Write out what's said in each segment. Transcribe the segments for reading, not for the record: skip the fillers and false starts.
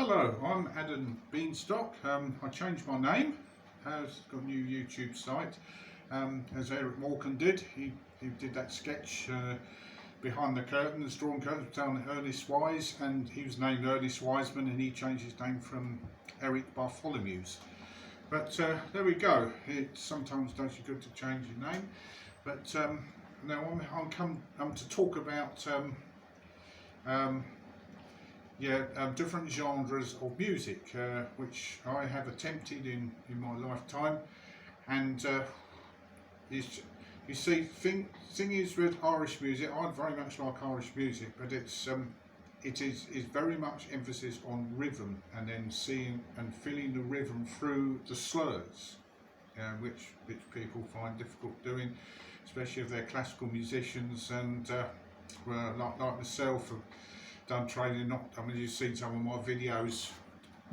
Hello, I'm Adam Beanstock. I changed my name. Has got a new YouTube site, as Eric Morgan did. He did that sketch behind the curtains, drawn curtains down Ernest Wise, and he was named Ernest Wiseman, and he changed his name from Eric Bartholomew's. But there we go. It sometimes does you good to change your name. But now I'm to talk about different genres of music, which I have attempted in my lifetime. And you see, thing is with Irish music, I very much like Irish music, but it is very much emphasis on rhythm, and then seeing and feeling the rhythm through the slurs, which people find difficult doing, especially if they're classical musicians. And like myself, done training. You've seen some of my videos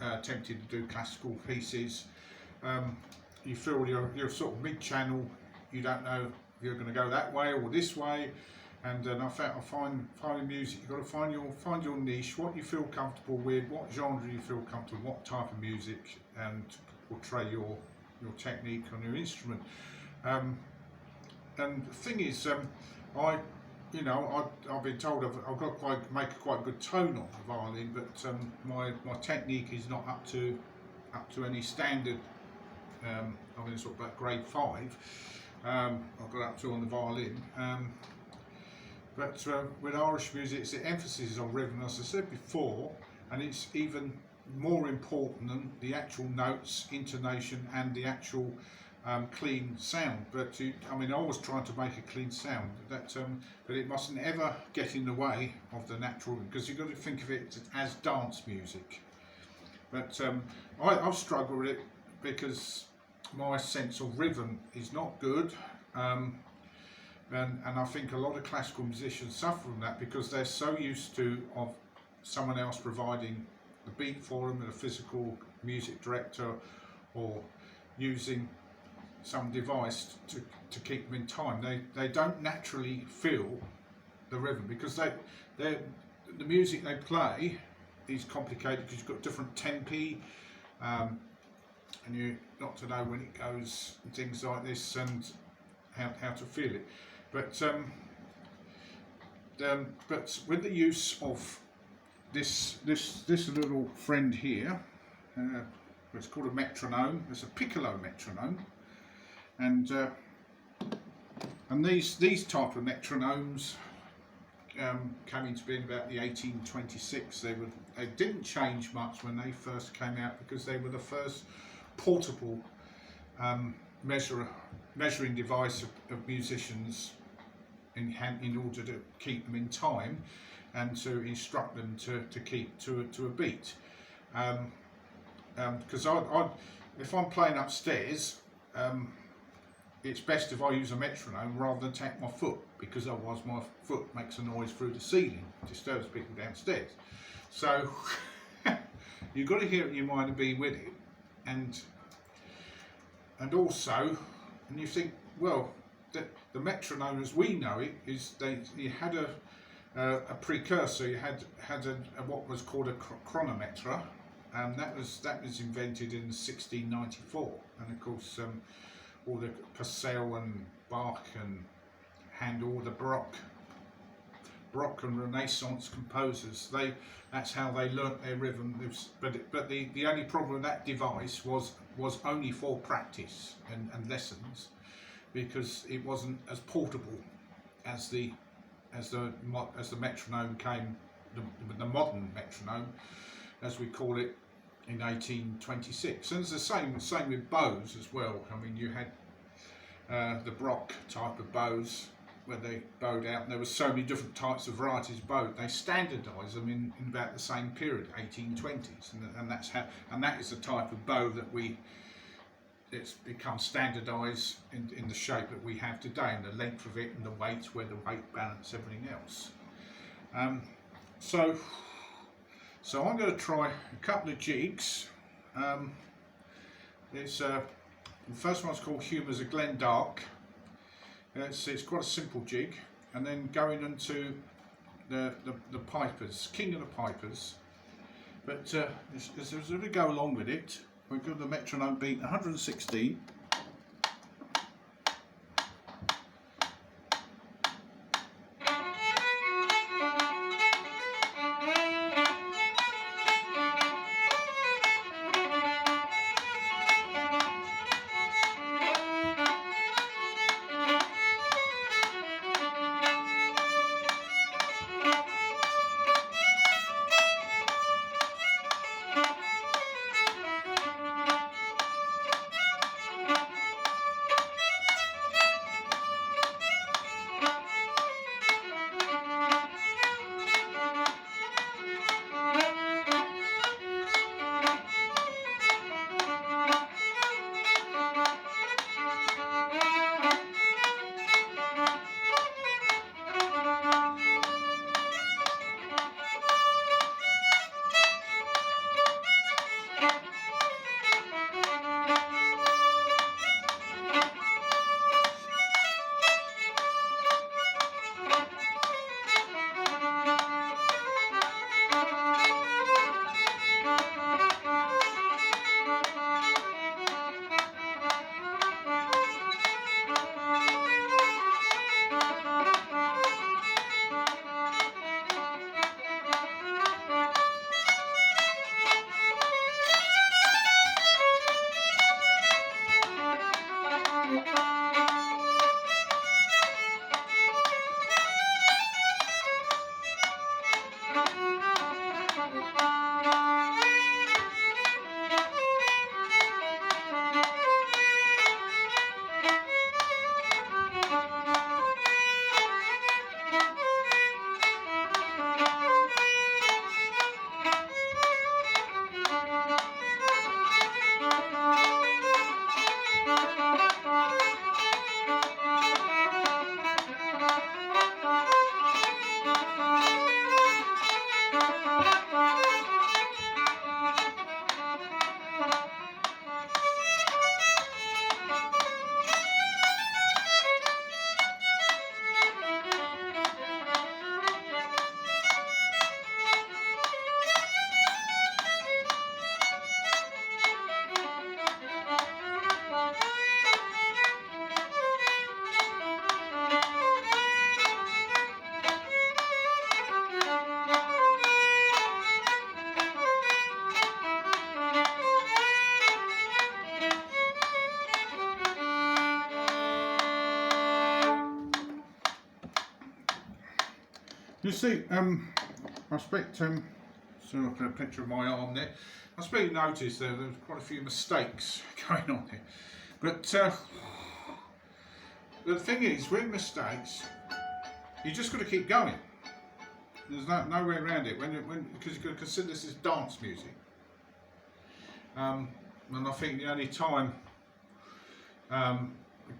attempted to do classical pieces. You feel you're sort of mid-channel. You don't know if you're going to go that way or this way. And I find music, you've got to find your niche, what you feel comfortable with, what genre you feel comfortable, what type of music, and portray your technique on your instrument. And the thing is, I've been told I've got make a quite good tone on the violin, but my technique is not up to any standard. Sort of about grade 5. I've got up to on the violin. But with Irish music, it's the emphasis is on rhythm, as I said before, and it's even more important than the actual notes, intonation, and the actual clean sound. But I was trying to make a clean sound, but it mustn't ever get in the way of the natural, because you've got to think of it as dance music. But I've struggled with it because my sense of rhythm is not good. And I think a lot of classical musicians suffer from that because they're so used to of someone else providing the beat for them, a physical music director, or using some device to keep them in time. They don't naturally feel the rhythm, because the music they play is complicated because you've got different tempi, and you got to know when it goes and things like this, and how to feel it. But with the use of this little friend here, it's called a metronome. It's a piccolo metronome, and these type of metronomes came into being about the 1826. They didn't change much when they first came out, because they were the first portable measuring device of musicians in order to keep them in time and to instruct them to keep to a beat. Because if I'm playing upstairs, it's best if I use a metronome rather than tap my foot, because otherwise my foot makes a noise through the ceiling, disturbs people downstairs. So you've got to hear it in your mind and be with it, and also, and you think, well, the metronome as we know it is you had a precursor. You had what was called a chronometer, and that was invented in 1694. And of course, all the Purcell and Bach and Handel, the Baroque and Renaissance composers, that's how they learnt their rhythm. But the only problem with that device was only for practice and lessons, because it wasn't as portable as the metronome came, the modern metronome, as we call it, in 1826. And it's the same with bows as well. You had the Baroque type of bows where they bowed out, and there were so many different types of varieties of bow. They standardised them in about the same period, 1820s, and that is the type of bow that it's become standardised in the shape that we have today, and the length of it, and the weight, where the weight balance, everything else. So I'm going to try a couple of jigs. The first one's called Humours of Glendark. It's quite a simple jig, and then going into the pipers, King of the Pipers. But as we go along with it, we've got the metronome beat 116. You see, I expect, so I'll put a picture of my arm there. I expect you noticed there was quite a few mistakes going on here. But the thing is, with mistakes, you just got to keep going. There's no way around it. Because you've got to consider this as dance music. And I think the only time a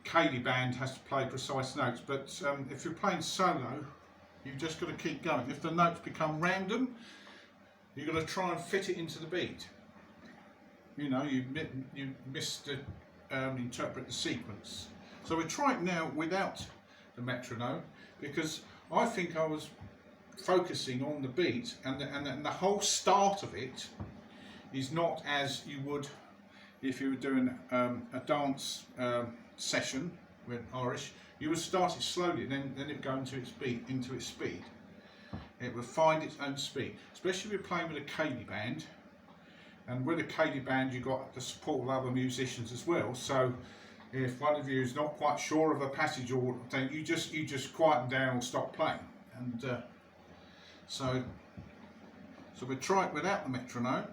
Cayley band has to play precise notes, but if you're playing solo, you've just got to keep going. If the notes become random, you've got to try and fit it into the beat. You know, you missed to interpret the sequence. So we try it now without the metronome, because I think I was focusing on the beat, and the whole start of it is not as you would if you were doing a dance session with Irish. You would start it slowly, then it would go into its speed. It would find its own speed, especially if you're playing with a Cayley band. And with a Cayley band, you've got the support of other musicians as well. So if one of you is not quite sure of a passage, or then you just quieten down or stop playing. And so we try it without the metronome.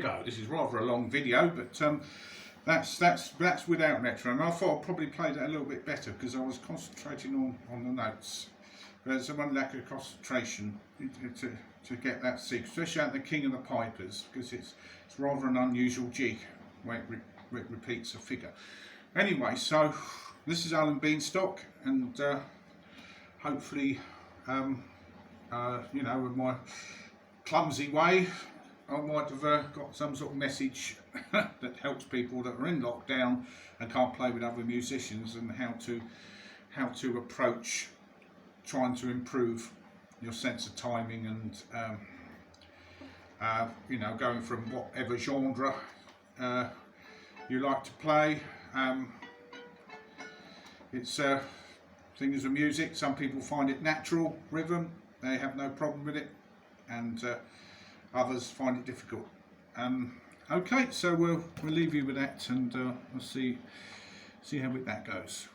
go. This is rather a long video, but that's without metronome. I thought I'd probably play that a little bit better because I was concentrating on the notes. But there's one lack of concentration to get that sequence, especially at the King of the Pipers, because it's rather an unusual jig where it repeats a figure. Anyway, so this is Alan Beanstock, and hopefully, you know, with my clumsy way, I might have got some sort of message that helps people that are in lockdown and can't play with other musicians, and how to approach trying to improve your sense of timing, and you know, going from whatever genre you like to play. It's things of music. Some people find it natural rhythm, they have no problem with it, and others find it difficult. Okay, so we'll leave you with that, and we'll see how that goes.